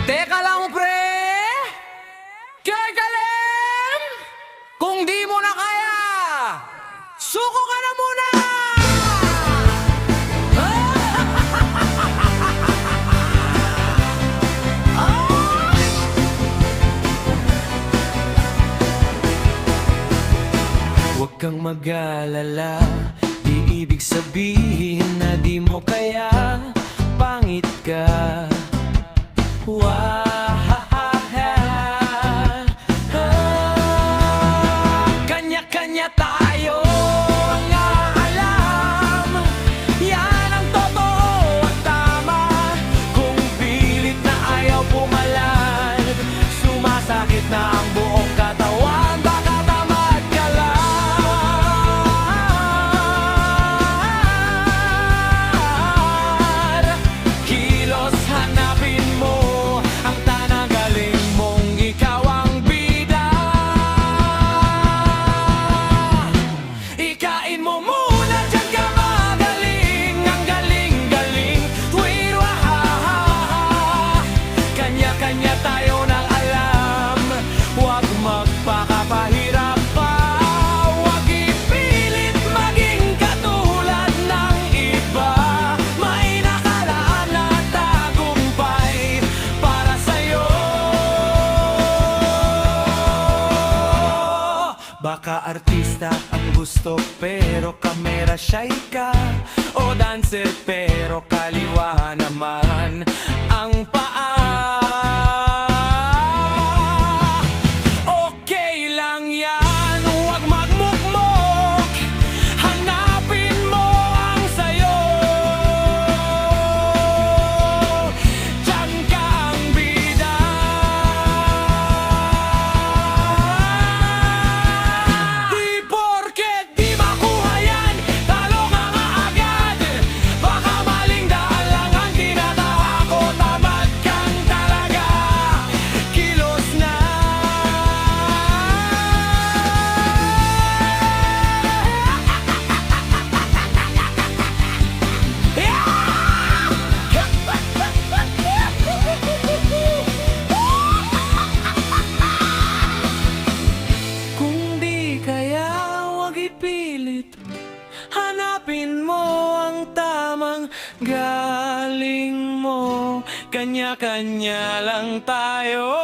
Teka lang pre, Kirkalem! Kung di mo na kaya, suko ka na muna! Huwag kang mag-alala, di ibig sabihin na di mo kaya, pangit ka. Kanya-kanya tayo ang alam, yan ang totoo at tama. Kung pilit na ayaw pumalag, sumasakit na ang buong katawan, baka tamad ka lang. Kilos, hanapin mo ang tanang galing mong ikaw ang bida. Ikain mo muna, dyan ka magaling. Ang galing-galing, tuwing wahaha. Kanya-kanya tayo ng alam, huwag magpakapahirap pa. Huwag ipilit maging katulad ng iba. May nakalaan na tagumpay para sa'yo. Baka artista ang gusto pero kamera shy ka, o dancer pero kaliwa naman ang paa. Okay lang yan, huwag magmukmok, hanapin mo ang sayo. Diyan ka ang bida. Di porket di makuha yan, talo ka nga agad. Baka maling daan lang ang tinatawa ko, tamad kang talaga. Kilos na. Kung di kaya, huwag ipilit, hanapin mo ang tamang galing mo. Kanya-kanya lang tayo.